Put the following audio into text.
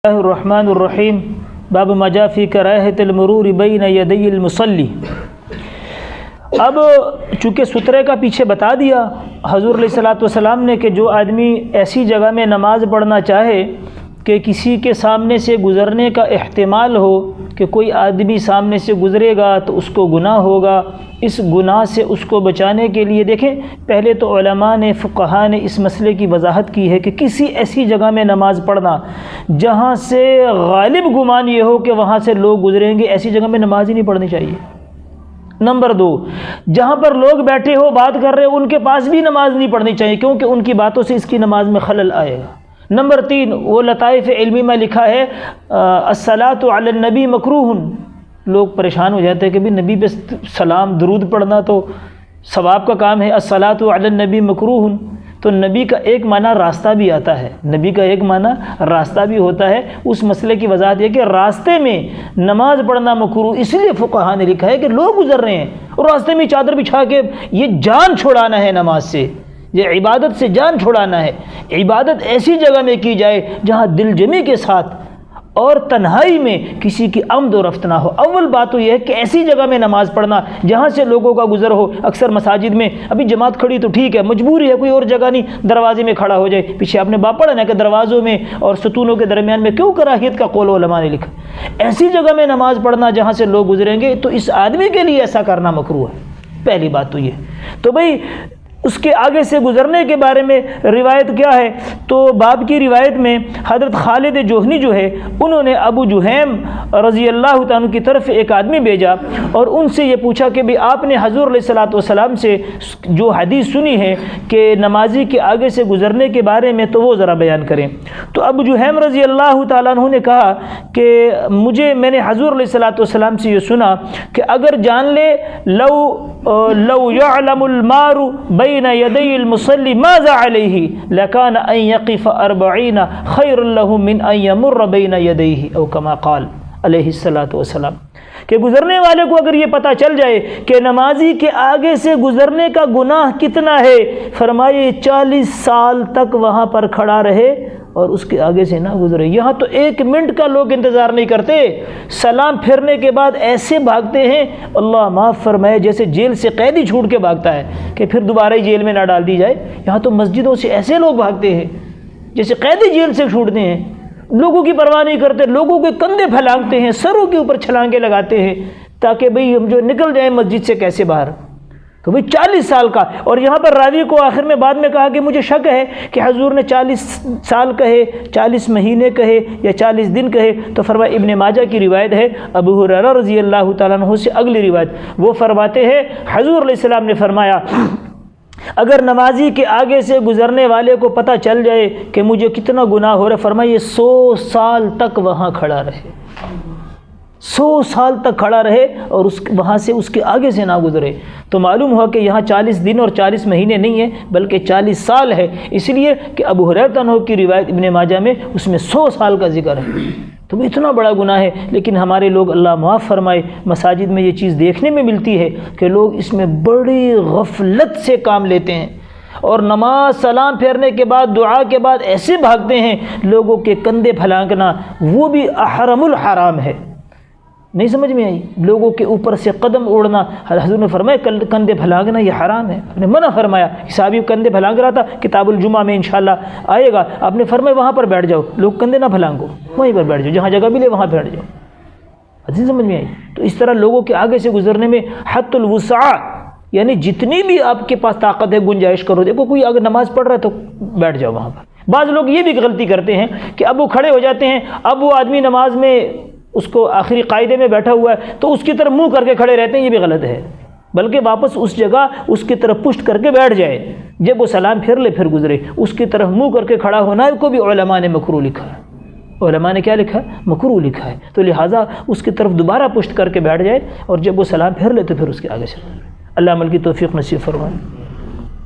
الرحمن الرحیم باب ما جاء فی کراہۃ المرور بین یدی المصلی۔ اب چونکہ سترے کا پیچھے بتا دیا حضور علیہ الصلوۃ والسلام نے کہ جو آدمی ایسی جگہ میں نماز پڑھنا چاہے کہ کسی کے سامنے سے گزرنے کا احتمال ہو کہ کوئی آدمی سامنے سے گزرے گا تو اس کو گناہ ہوگا، اس گناہ سے اس کو بچانے کے لیے دیکھیں پہلے تو علماء نے فقہاء نے اس مسئلے کی وضاحت کی ہے کہ کسی ایسی جگہ میں نماز پڑھنا جہاں سے غالب گمان یہ ہو کہ وہاں سے لوگ گزریں گے، ایسی جگہ میں نماز ہی نہیں پڑھنی چاہیے۔ نمبر 2، جہاں پر لوگ بیٹھے ہو بات کر رہے ہو ان کے پاس بھی نماز نہیں پڑھنی چاہیے کیونکہ ان کی باتوں سے اس کی نماز میں خلل آئے گا۔ نمبر 3، وہ لطائف علمی میں لکھا ہے الصلاۃ علی النبی مکروہ۔ لوگ پریشان ہو جاتے ہیں کہ بھی نبی پہ سلام درود پڑھنا تو ثواب کا کام ہے، الصلاۃ علی النبی مکروہ۔ تو نبی کا ایک معنی راستہ بھی آتا ہے، نبی کا ایک معنی راستہ بھی ہوتا ہے۔ اس مسئلے کی وضاحت یہ کہ راستے میں نماز پڑھنا مکروہ اس لیے فقہاء نے لکھا ہے کہ لوگ گزر رہے ہیں اور راستے میں چادر بچھا کے یہ جان چھڑانا ہے، نماز سے یہ عبادت سے جان چھڑانا ہے۔ عبادت ایسی جگہ میں کی جائے جہاں دل جمی کے ساتھ اور تنہائی میں کسی کی آمد و رفت نہ ہو۔ اول بات تو یہ ہے کہ ایسی جگہ میں نماز پڑھنا جہاں سے لوگوں کا گزر ہو۔ اکثر مساجد میں ابھی جماعت کھڑی تو ٹھیک ہے، مجبوری ہے، کوئی اور جگہ نہیں، دروازے میں کھڑا ہو جائے۔ پیچھے آپ نے باب پڑھا نا کہ دروازوں میں اور ستونوں کے درمیان میں کیوں کراہیت کا قول علماء نے لکھا۔ ایسی جگہ میں نماز پڑھنا جہاں سے لوگ گزریں گے تو اس آدمی کے لیے ایسا کرنا مکروہ ہے۔ پہلی بات تو یہ تو بھئی اس کے آگے سے گزرنے کے بارے میں روایت کیا ہے؟ تو باب کی روایت میں حضرت خالد جوہنی جو ہے انہوں نے ابو جہیم رضی اللہ تعالیٰ عنہ کی طرف ایک آدمی بھیجا اور ان سے یہ پوچھا کہ بھی آپ نے حضور علیہ الصلوۃ والسلام سے جو حدیث سنی ہے کہ نمازی کے آگے سے گزرنے کے بارے میں تو وہ ذرا بیان کریں۔ تو ابو جہیم رضی اللہ تعالیٰ عنہ نے کہا کہ میں نے حضور علیہ الصلوۃ والسلام سے یہ سنا کہ اگر جان لے لو يعلم المار بین یدی المصلی ماذا علیہ لکان ان یقف 40 خیر له من ان یمر بین یدیہ او کما قال علیہ الصلوۃ والسلام، کہ گزرنے والے کو اگر یہ پتہ چل جائے کہ نمازی کے آگے سے گزرنے کا گناہ کتنا ہے، فرمائے 40 سال تک وہاں پر کھڑا رہے اور اس کے آگے سے نہ گزرے۔ یہاں تو 1 منٹ کا لوگ انتظار نہیں کرتے، سلام پھرنے کے بعد ایسے بھاگتے ہیں اللہ معاف فرمائے جیسے جیل سے قیدی چھوٹ کے بھاگتا ہے کہ پھر دوبارہ ہی جیل میں نہ ڈال دی جائے۔ یہاں تو مسجدوں سے ایسے لوگ بھاگتے ہیں جیسے قیدی جیل سے چھوٹتے ہیں، لوگوں کی پرواہ نہیں کرتے، لوگوں کے کندھے پھلانگتے ہیں، سروں کے اوپر چھلانگے لگاتے ہیں تاکہ بھئی ہم جو نکل جائیں مسجد سے کیسے باہر۔ تو بھئی 40 سال کا، اور یہاں پر راوی کو آخر میں بعد میں کہا کہ مجھے شک ہے کہ حضور نے 40 سال کہے، 40 مہینے کہے یا 40 دن کہے۔ تو فرمایا ابن ماجہ کی روایت ہے ابو ہریرہ رضی اللہ تعالیٰ عنہ سے اگلی روایت، وہ فرماتے ہیں حضور علیہ السلام نے فرمایا اگر نمازی کے آگے سے گزرنے والے کو پتہ چل جائے کہ مجھے کتنا گناہ ہو رہا ہے، فرمایا یہ 100 سال تک وہاں کھڑا رہے، 100 سال تک کھڑا رہے اور وہاں سے اس کے آگے سے نہ گزرے۔ تو معلوم ہوا کہ یہاں 40 دن اور 40 مہینے نہیں ہیں بلکہ 40 سال ہے، اس لیے کہ ابو ہریرہ عنہ کی روایت ابن ماجہ میں اس میں 100 سال کا ذکر ہے۔ تو اتنا بڑا گناہ ہے، لیکن ہمارے لوگ اللہ معاف فرمائے مساجد میں یہ چیز دیکھنے میں ملتی ہے کہ لوگ اس میں بڑی غفلت سے کام لیتے ہیں اور نماز سلام پھیرنے کے بعد دعا کے بعد ایسے بھاگتے ہیں، لوگوں کے کندھے پھلانگنا وہ بھی احرم الحرام ہے۔ نہیں سمجھ میں آئی؟ لوگوں کے اوپر سے قدم اوڑھنا، حضور نے فرمایا کندھے پھلانگنا یہ حرام ہے، آپ نے منع فرمایا۔ صحابی کندھے پھلانگ رہا تھا، کتاب الجمعہ میں انشاءاللہ آئے گا، آپ نے فرمایا وہاں پر بیٹھ جاؤ، لوگ کندھے نہ پھلانگو، وہیں پر بیٹھ جاؤ، جہاں جگہ ملے وہاں بیٹھ جاؤ۔ عزیز سمجھ میں آئی؟ تو اس طرح لوگوں کے آگے سے گزرنے میں حد الوسع، یعنی جتنی بھی آپ کے پاس طاقت ہے گنجائش کرو۔ دیکھو کوئی اگر نماز پڑھ رہا ہے تو بیٹھ جاؤ وہاں پر۔ بعض لوگ یہ بھی غلطی کرتے ہیں کہ اب وہ کھڑے ہو جاتے ہیں، اب وہ آدمی نماز میں اس کو آخری قاعدے میں بیٹھا ہوا ہے تو اس کی طرف منہ کر کے کھڑے رہتے ہیں، یہ بھی غلط ہے، بلکہ واپس اس جگہ اس کی طرف پشت کر کے بیٹھ جائے، جب وہ سلام پھر لے پھر گزرے۔ اس کی طرف منہ کر کے کھڑا ہونا کو بھی علماء نے مکروہ لکھا ہے، علماء نے کیا لکھا ہے؟ مکروہ لکھا ہے۔ تو لہٰذا اس کی طرف دوبارہ پشت کر کے بیٹھ جائے اور جب وہ سلام پھر لے تو پھر اس کے آگے سے۔ اللہ عمل کی توفیق نصیب فرمائے۔